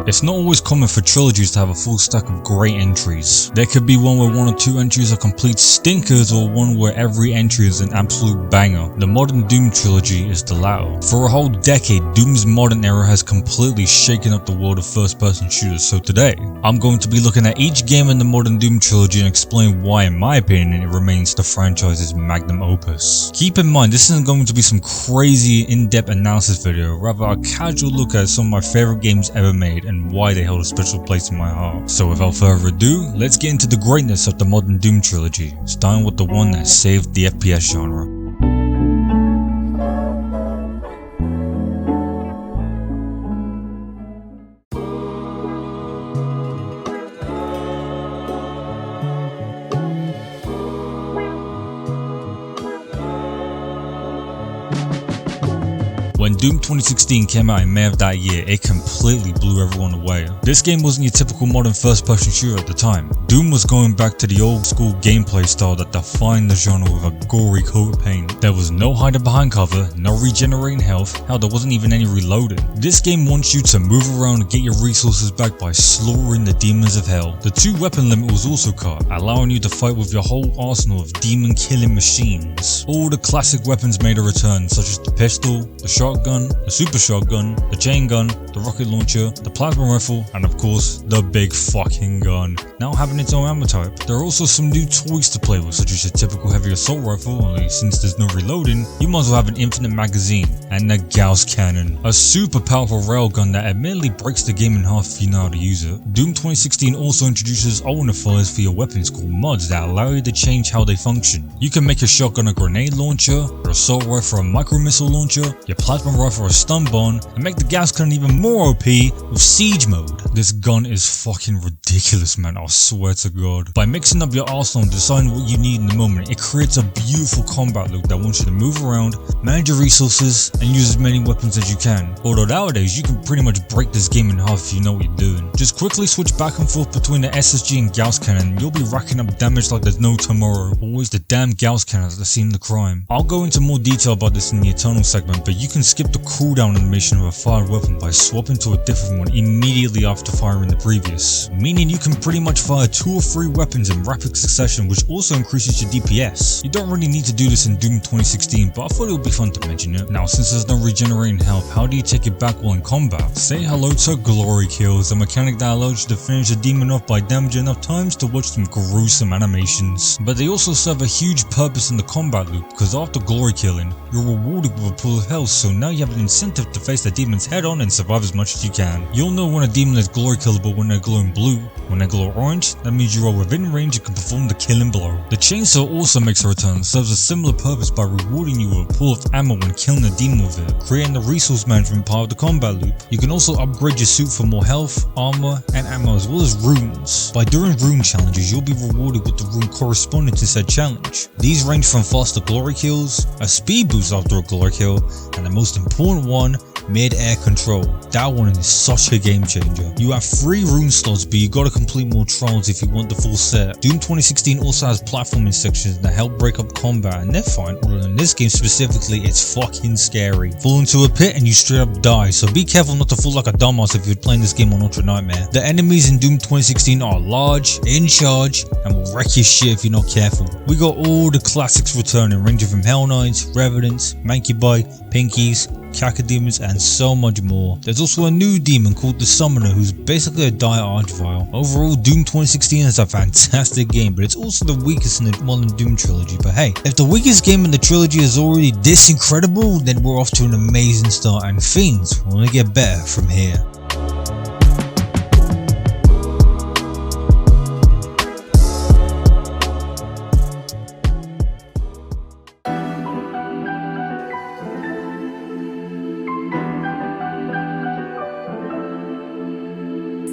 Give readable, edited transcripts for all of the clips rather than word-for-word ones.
It's not always common for trilogies to have a full stack of great entries. There could be one where 1 or 2 entries are complete stinkers, or one where every entry is an absolute banger. The modern Doom trilogy is the latter. For a whole decade, Doom's modern era has completely shaken up the world of first-person shooters, so today, I'm going to be looking at each game in the modern Doom trilogy and explain why, in my opinion, it remains the franchise's magnum opus. Keep in mind, this isn't going to be some crazy in-depth analysis video, rather a casual look at some of my favorite games ever made and why they hold a special place in my heart. So without further ado, let's get into the greatness of the modern Doom trilogy, starting with the one that saved the FPS genre. When Doom 2016 came out in May of that year, it completely blew everyone away. This game wasn't your typical modern first-person shooter at the time. Doom was going back to the old school gameplay style that defined the genre with a gory coat of paint. There was no hiding behind cover, no regenerating health, hell there wasn't even any reloading. This game wants you to move around and get your resources back by slaughtering the demons of hell. The 2 weapon limit was also cut, allowing you to fight with your whole arsenal of demon killing machines. All the classic weapons made a return, such as the pistol, the shotgun, the super shotgun, the chain gun, the rocket launcher, the plasma rifle, and of course, the big fucking gun. Now having its own ammo type. There are also some new toys to play with, such as your typical heavy assault rifle, only since there's no reloading, you might as well have an infinite magazine, and the Gauss cannon, a super powerful railgun that admittedly breaks the game in half if you know how to use it. Doom 2016 also introduces alternatives for your weapons called mods that allow you to change how they function. You can make your shotgun a grenade launcher, your assault rifle a micro missile launcher, your plasma rifle a stun bomb, and make the Gauss cannon even more OP with siege mode. This gun is fucking ridiculous, man, I swear to god. By mixing up your arsenal and deciding what you need in the moment, it creates a beautiful combat loop that wants you to move around, manage your resources, and use as many weapons as you can. Although nowadays, you can pretty much break this game in half if you know what you're doing. Just quickly switch back and forth between the SSG and Gauss cannon, and you'll be racking up damage like there's no tomorrow. Always the damn Gauss cannons that seem the crime. I'll go into more detail about this in the Eternal segment, but you can skip the cooldown animation of a fired weapon by swapping to a different one immediately after firing the previous, meaning you can pretty much fire 2 or 3 weapons in rapid succession, which also increases your DPS. You don't really need to do this in Doom 2016, but I thought it would be fun to mention it. Now, since there's no regenerating health, how do you take it back while in combat? Say hello to glory kills, a mechanic that allows you to finish a demon off by damaging enough times to watch some gruesome animations. But they also serve a huge purpose in the combat loop, because after glory killing, you're rewarded with a pool of health, so now you have an incentive to face the demons head on and survive as much as you can. You'll know when a demon is glory killable when they're glowing blue. When they glow orange, that means you are within range and can perform the killing blow. The chainsaw also makes a return, serves a similar purpose by rewarding you with a pool of ammo when killing a demon with it, creating the resource management part of the combat loop. You can also upgrade your suit for more health, armor, and ammo, as well as runes. By doing rune challenges, you'll be rewarded with the rune corresponding to said challenge. These range from faster glory kills, a speed boost after a glory kill, and the most important one, mid-air control. That one is such a game changer. You have 3 rune slots, but you gotta complete more trials if you want the full set. Doom 2016 also has platforming sections that help break up combat, and they're fine, although in this game specifically, it's fucking scary. Fall into a pit and you straight up die, so be careful not to fall like a dumbass if you're playing this game on Ultra Nightmare. The enemies in Doom 2016 are large, in charge, and will wreck your shit if you're not careful. We got all the classics returning, ranging from Hell Knights, Revenants, Mancubi, Pinkies, Cacodemons, and so much more. There's also a new demon called the Summoner, who's basically a dire archvile. Overall, Doom 2016 is a fantastic game, but it's also the weakest in the modern Doom trilogy. But hey, if the weakest game in the trilogy is already this incredible, then we're off to an amazing start, and things will only get better from here.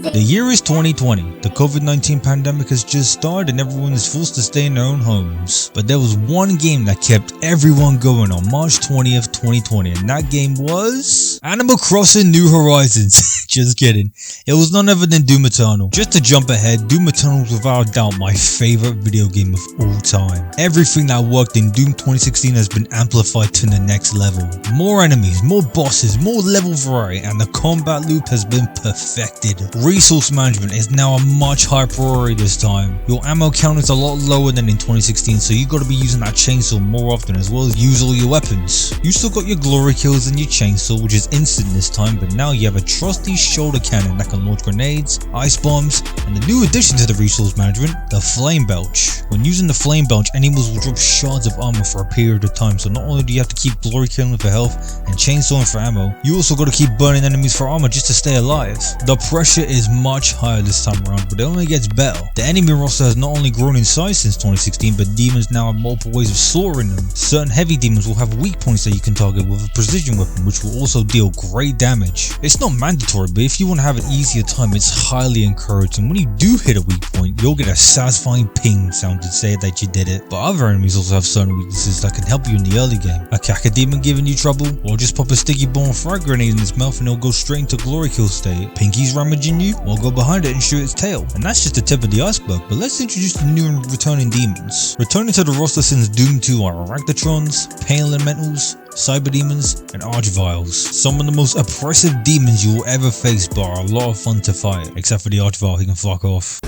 The year is 2020. The COVID-19 pandemic has just started and everyone is forced to stay in their own homes. But there was one game that kept everyone going on March 20th, 2020, and that game was Animal Crossing New Horizons. Just kidding. It was none other than Doom Eternal. Just to jump ahead, Doom Eternal was without a doubt my favorite video game of all time. Everything that worked in Doom 2016 has been amplified to the next level. More enemies, more bosses, more level variety, and the combat loop has been perfected. Resource management is now a much higher priority this time. Your ammo count is a lot lower than in 2016, so you gotta be using that chainsaw more often, as well as use all your weapons. You still got your glory kills and your chainsaw, which is instant this time, but now you have a trusty shoulder cannon that can launch grenades, ice bombs, and the new addition to the resource management, the flame belch. When using the flame belch, enemies will drop shards of armor for a period of time, so not only do you have to keep glory killing for health and chainsawing for ammo, you also got to keep burning enemies for armor just to stay alive. The pressure is much higher this time around, but it only gets better. The enemy roster has not only grown in size since 2016, but demons now have multiple ways of slaughtering them. Certain heavy demons will have weak points that you can target with a precision weapon, which will also deal great damage. It's not mandatory, but if you want to have an easier time, it's highly encouraged, and when you do hit a weak point, you'll get a satisfying ping sound to say that you did it. But other enemies also have certain weaknesses that can help you in the early game. A Cacodemon giving you trouble, or just pop a sticky bomb frag grenade in its mouth and it'll go straight into glory kill state. Pinky's rummaging you, or go behind it and shoot its tail. And that's just the tip of the iceberg, but let's introduce the new and returning demons. Returning to the roster since Doom 2 are Arachnotrons, Pain Elementals, Cyber Demons, and Archviles. Some of the most oppressive demons you will ever face, but are a lot of fun to fight, except for the Archvile, he can fuck off.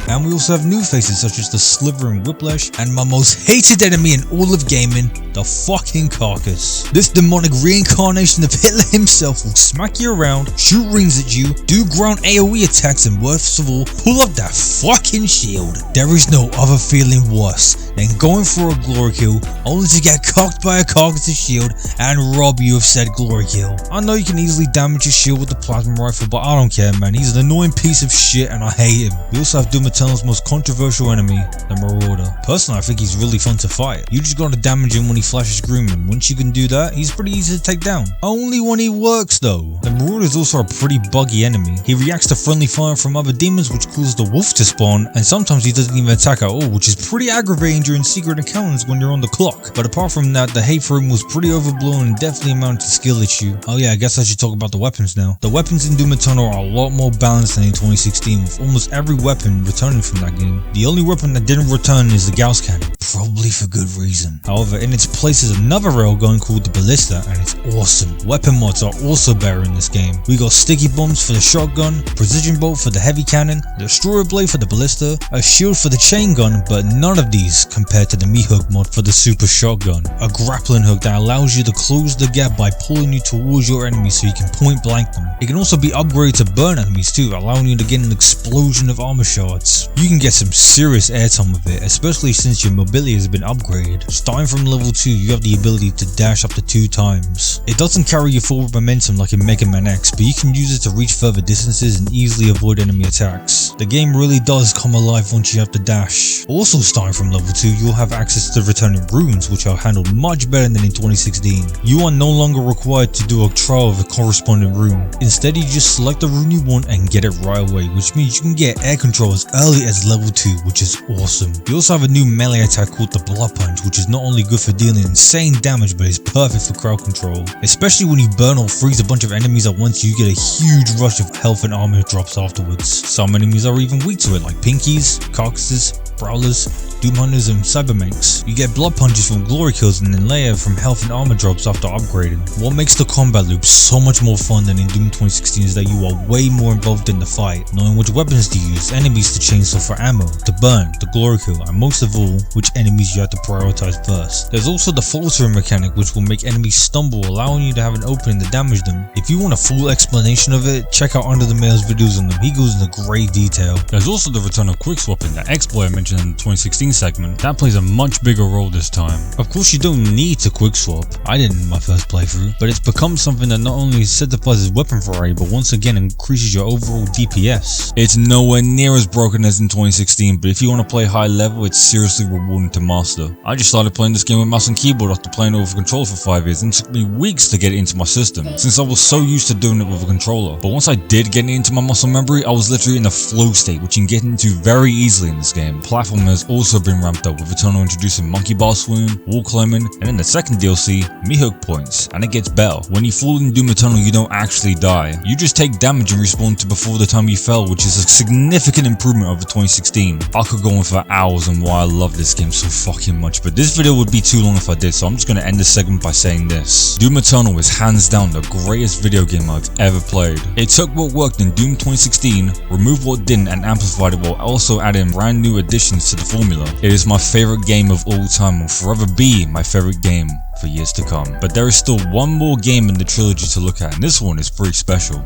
And we also have new faces such as the Slithering Whiplash, and my most hated enemy in all of gaming, the fucking Carcass. This demonic reincarnation of Hitler himself will smack you around, shoot rings at you, do ground AoE attacks, and worst of all, pull up that fucking shield. There is no other feeling worse than going for a glory kill only to get cocked by a Carcass's shield and rob you of said glory kill. I know you can easily damage your shield with the plasma rifle, but I don't care, man. He's an annoying piece of shit and I hate him. We also have Doom Eternal's most controversial enemy, the Marauder. Personally, I think he's really fun to fight. You just gotta damage him when he flashes green, and once you can do that, he's pretty easy to take down. Only when he works though. The Marauder is also a pretty buggy enemy. He reacts to friendly fire from other demons, which causes the wolf to spawn, and sometimes he doesn't even attack at all, which is pretty aggravating during secret encounters when you're on the clock. But apart from that, the hate for him was pretty overblown and definitely amounted to skill issue. Oh yeah, I guess I should talk about the weapons now. The weapons in Doom Eternal are a lot more balanced than in 2016, with almost every weapon returning from that game. The only weapon that didn't return is the Gauss Cannon, probably for good reason. However, in its place is another railgun called the Ballista, and it's awesome. Weapon mods are also better in this game. We got sticky bombs for the shotgun, precision bolt for the heavy cannon, destroyer blade for the ballista, a shield for the chain gun, but none of these compared to the meat hook mod for the super shotgun. A grappling hook that allows you to close the gap by pulling you towards your enemies so you can point blank them. It can also be upgraded to burn enemies too, allowing you to get an explosion of armor shards. You can get some serious airtime with it, especially since your mobility has been upgraded. Starting from level 2, you have the ability to dash up to 2 times. It doesn't carry your forward momentum like in Mega Man X, but you can use it to reach further distances and easily avoid enemy attacks. The game really does come alive once you have to dash. Also starting from level 2, you'll have access to returning runes, which are handled much better than in 2016. You are no longer required to do a trial of a corresponding rune. Instead, you just select the rune you want and get it right away, which means you can get air control as early as level 2, which is awesome. You also have a new melee attack called the Blood Punch, which is not only good for dealing insane damage, but is perfect for crowd control. Especially when you burn or freeze a bunch of enemies at once, you get a huge rush of health and armor drops afterwards. Some enemies are even weak to it, like Pinkies, Carcasses, Prowlers, Doom Hunters, and Cybermanks. You get blood punches from glory kills and then layer from health and armor drops after upgrading. What makes the combat loop so much more fun than in Doom 2016 is that you are way more involved in the fight, knowing which weapons to use, enemies to chainsaw for ammo, to burn, the glory kill, and most of all, which enemies you have to prioritize first. There's also the faltering mechanic, which will make enemies stumble, allowing you to have an opening to damage them. If you want a full explanation of it, check out Under the Mail's videos on them, he goes into great detail. There's also the return of quick swapping, that exploit I mentioned in the 2016 segment. That plays a much bigger role this time. Of course, you don't need to quick swap. I didn't in my first playthrough, but it's become something that not only certifies as weapon variety, but once again increases your overall DPS. It's nowhere near as broken as in 2016, but if you want to play high level, it's seriously rewarding to master. I just started playing this game with mouse and keyboard after playing it with a controller for 5 years, and it took me weeks to get it into my system, since I was so used to doing it with a controller. But once I did get it into my muscle memory, I was literally in a flow state, which you can get into very easily in this game. Plus, platforming has also been ramped up, with Eternal introducing monkey bar swing, wall climbing, and in the second DLC, me-hook points, and it gets better. When you fall in Doom Eternal, you don't actually die. You just take damage and respawn to before the time you fell, which is a significant improvement over 2016. I could go on for hours on why I love this game so fucking much, but this video would be too long if I did, so I'm just gonna end this segment by saying this. Doom Eternal is hands down the greatest video game I've ever played. It took what worked in Doom 2016, removed what didn't, and amplified it while also adding brand new additions to the formula. It is my favorite game of all time and will forever be my favorite game for years to come. But there is still one more game in the trilogy to look at, and this one is pretty special.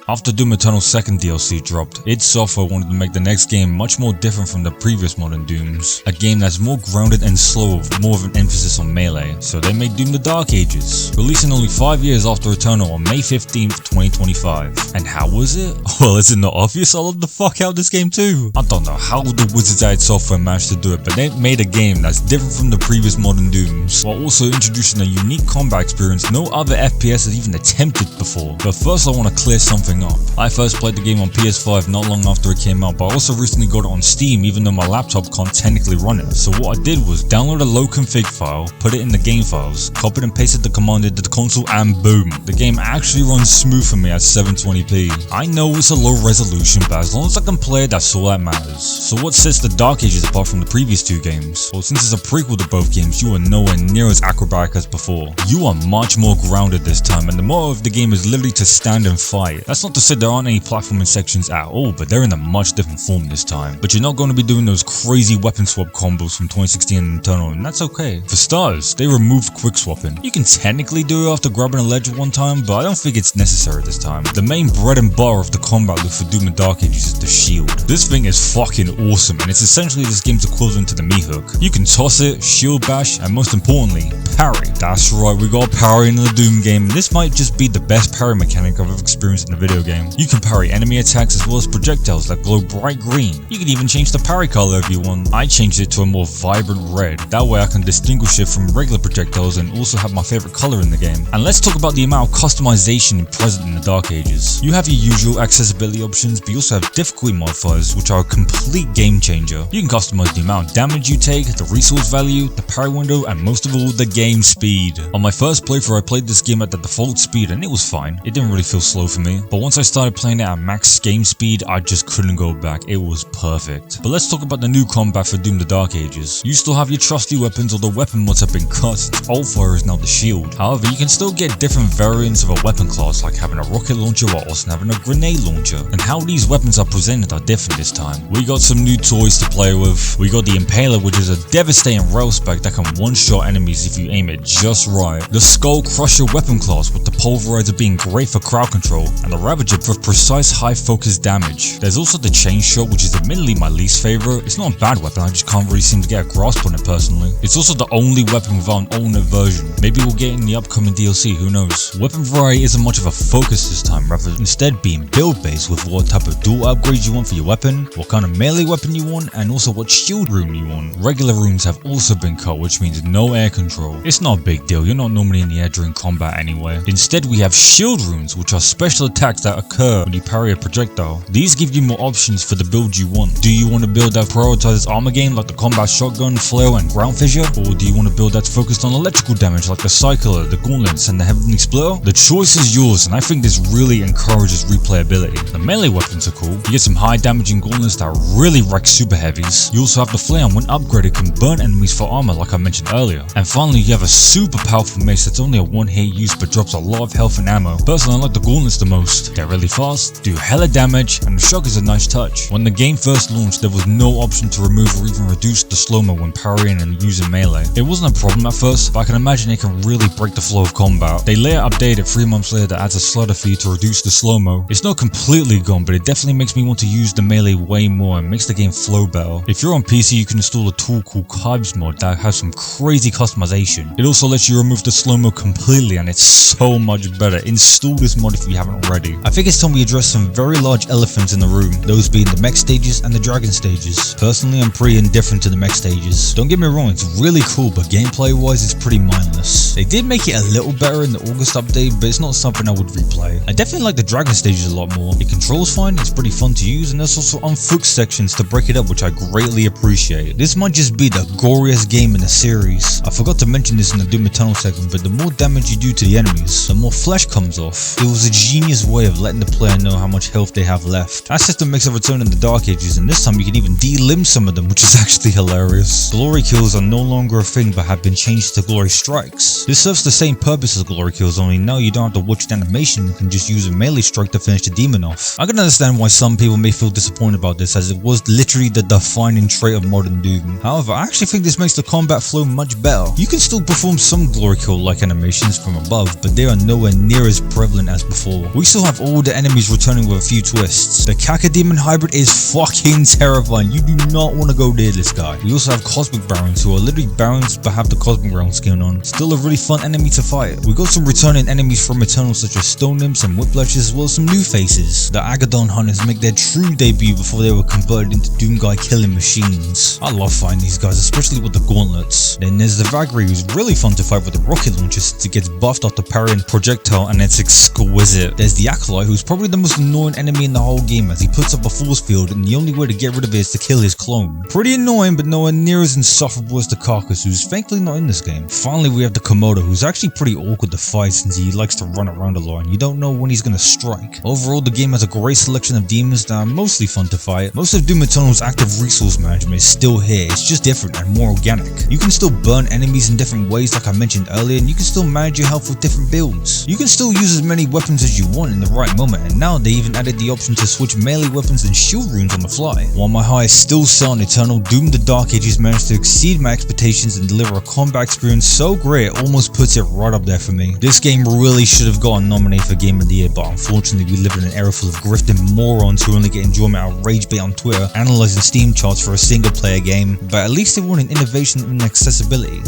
After Doom Eternal's second DLC dropped, id Software wanted to make the next game much more different from the previous modern Dooms. A game that's more grounded and slow with more of an emphasis on melee, so they made Doom the Dark Ages, releasing only 5 years after Eternal on May 15th, 2025. And how was it? Well, is it not obvious? I love the fuck out of this game too. I don't know how the wizards at id Software managed to do it, but they made a game that's different from the previous modern Dooms, while also introducing a unique combat experience no other FPS has even attempted before. But first I want to clear something up. I first played the game on PS5 not long after it came out, but I also recently got it on Steam even though my laptop can't technically run it. So what I did was download a low config file, put it in the game files, copied and pasted the command into the console, and boom, the game actually runs smooth for me at 720p. I know it's a low resolution, but as long as I can play it, that's all that matters. So what sets the Dark Ages apart from the previous two games? Well, since it's a prequel to both games, you are nowhere near as acrobatic as before. You are much more grounded this time, and the motto of the game is literally to stand and fight. That's not to say there aren't any platforming sections at all, but they're in a much different form this time. But you're not going to be doing those crazy weapon swap combos from 2016 and Eternal, and that's okay. For starters, they removed quick swapping. You can technically do it after grabbing a ledge one time, but I don't think it's necessary this time. The main bread and butter of the combat loop for Doom and Dark Ages is the shield. This thing is fucking awesome, and it's essentially this game's equivalent to the me-hook. You can toss it, shield bash, and most importantly, parry. That's right, we got parry in the Doom game, and this might just be the best parry mechanic I've ever experienced in a video game. You can parry enemy attacks as well as projectiles that glow bright green. You can even change the parry color if you want. I changed it to a more vibrant red. That way I can distinguish it from regular projectiles and also have my favorite color in the game. And let's talk about the amount of customization present in the Dark Ages. You have your usual accessibility options, but you also have difficulty modifiers, which are a complete game changer. You can customize the amount of damage you take, the resource value, the parry window, and most of all, the game speed. On my first playthrough, I played this game at the default speed and it was fine. It didn't really feel slow for me, but once I started playing it at max game speed, I just couldn't go back. It was perfect. But let's talk about the new combat for Doom the Dark Ages. You still have your trusty weapons, although weapon mods have been cut. Alt fire is now the shield. However, you can still get different variants of a weapon class, like having a rocket launcher or also having a grenade launcher. And how these weapons are presented are different this time. We got some new toys to play with. We got the Impaler, which is a devastating rail spec that can one-shot enemies if you aim it just right. The Skull Crusher weapon class, with the Pulverizer being great for crowd control, and the Ravager for precise high focus damage. There's also the Chain Shot, which is admittedly my least favorite. It's not a bad weapon, I just can't really seem to get a grasp on it personally. It's also the only weapon without an alternate version. Maybe we'll get it in the upcoming DLC, who knows. Weapon variety isn't much of a focus this time, rather instead being build based with what type of dual upgrades you want for your weapon, what kind of melee weapon you want, and also what shield rune you want. Regular runes have also been cut, which means no air control. It's not a big deal, you're not normally in the air during combat anyway. Instead we have shield runes, which are special attacks that occur when you parry a projectile. These give you more options for the build you want. Do you want a build that prioritizes armor gain like the combat shotgun, flail, and ground fissure? Or do you want a build that's focused on electrical damage like the cycler, the gauntlets, and the heavenly splitter? The choice is yours, and I think this really encourages replayability. The melee weapons are cool. You get some high damaging gauntlets that really wreck super heavies. You also have the flare, and when upgraded can burn enemies for armor like I mentioned earlier. And finally you have a super powerful mace that's only a one hit use but drops a lot of health and ammo. Personally I like the gauntlets the most. They're really fast, do hella damage, and the shock is a nice touch. When the game first launched, there was no option to remove or even reduce the slow-mo when parrying and using melee. It wasn't a problem at first, but I can imagine it can really break the flow of combat. They later updated 3 months later that adds a slaughter feed to reduce the slow-mo. It's not completely gone, but it definitely makes me want to use the melee way more and makes the game flow better. If you're on PC, you can install a tool called Kibes mod that has some crazy customization. It also lets you remove the slow-mo completely, and it's so much better. Install this mod if you haven't already. I think it's time we address some very large elephants in the room, those being the mech stages and the dragon stages. Personally, I'm pretty indifferent to the mech stages. Don't get me wrong, it's really cool, but gameplay wise it's pretty mindless. They did make it a little better in the August update, but it's not something I would replay. I definitely like the dragon stages a lot more. It controls fine, it's pretty fun to use, and there's also unfoot sections to break it up, which I greatly appreciate. This might just be the goriest game in the series. I forgot to mention this in the Doom Eternal segment, but the more damage you do to the enemies, the more flesh comes off. It was a genius way of letting the player know how much health they have left. That system makes a return in the Dark Ages, and this time you can even de-limb some of them, which is actually hilarious. Glory kills are no longer a thing but have been changed to glory strikes. This serves the same purpose as glory kills, only now you don't have to watch the animation and can just use a melee strike to finish the demon off. I can understand why some people may feel disappointed about this, as it was literally the defining trait of modern Doom. However, I actually think this makes the combat flow much better. You can still perform some glory kill like animations from above, but they are nowhere near as prevalent as before. We still have all the enemies returning with a few twists. The Cacodemon hybrid is fucking terrifying. You do not want to go near this guy. We also have Cosmic Barons, who are literally Barons but have the Cosmic Realm skin on. Still a really fun enemy to fight. We got some returning enemies from Eternal such as Stone Nymphs and Whiplashes, as well as some new faces. The Agadon Hunters make their true debut before they were converted into Doomguy killing machines. I love fighting these guys, especially with the gauntlets. Then there's the Valkyrie, who's really fun to fight with the rocket launcher since it gets buffed after parrying projectile and it's exquisite. There's the Acolyte, who's probably the most annoying enemy in the whole game, as he puts up a force field and the only way to get rid of it is to kill his clone. Pretty annoying, but nowhere near as insufferable as the Carcass, who's thankfully not in this game. Finally, we have the Komodo, who's actually pretty awkward to fight since he likes to run around a lot and you don't know when he's gonna strike. Overall, the game has a great selection of demons that are mostly fun to fight. Most of Doom Eternal's active resource management is still here, it's just different and more organic. You can still burn enemies in different ways like I mentioned earlier, and you can still manage your health with different builds. You can still use as many weapons as you want in the right moment, and now they even added the option to switch melee weapons and shield runes on the fly. While my high is still set on Eternal, Doom the Dark Ages managed to exceed my expectations and deliver a combat experience so great it almost puts it right up there for me. This game really should have gotten nominated for Game of the Year, but unfortunately we live in an era full of grifting morons who only get enjoyment out of rage bait on Twitter, analysing Steam charts for a single player game, but at least they want an innovation in accessibility.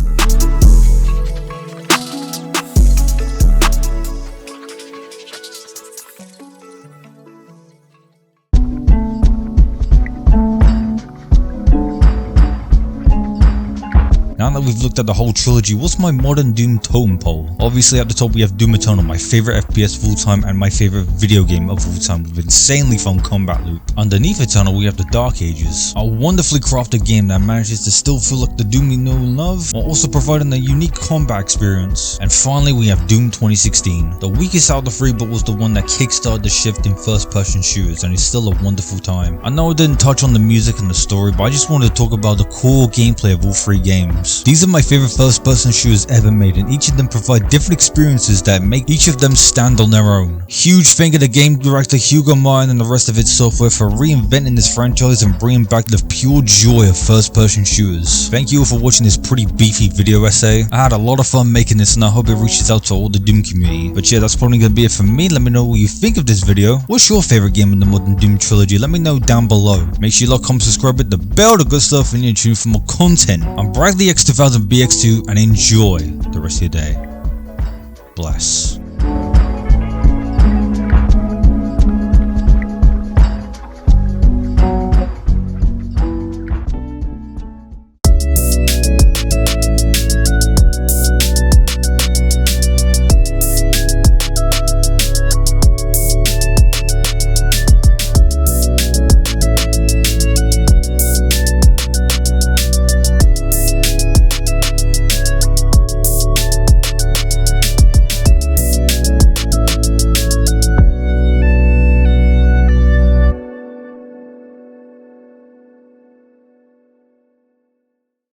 Now that we've looked at the whole trilogy, what's my modern Doom totem pole? Obviously at the top we have Doom Eternal, my favourite FPS of all time and my favourite video game of all time with insanely fun combat loop. Underneath Eternal we have the Dark Ages, a wonderfully crafted game that manages to still feel like the Doom we know and love, while also providing a unique combat experience. And finally we have Doom 2016, the weakest out of the three but was the one that kickstarted the shift in first person shooters, and it's still a wonderful time. I know I didn't touch on the music and the story, but I just wanted to talk about the core gameplay of all three games. These are my favorite first person shooters ever made, and each of them provide different experiences that make each of them stand on their own. Huge thank you to game director Hugo Martin and the rest of id Software for reinventing this franchise and bringing back the pure joy of first person shooters. Thank you all for watching this pretty beefy video essay. I had a lot of fun making this and I hope it reaches out to all the Doom community. But yeah, that's probably gonna be it for me. Let me know what you think of this video. What's your favorite game in the modern Doom trilogy? Let me know down below. Make sure you like, comment, subscribe, hit the bell, the good stuff, and you're tuned for more content. I'm Bradley X2000BX2 and enjoy the rest of your day. Bless.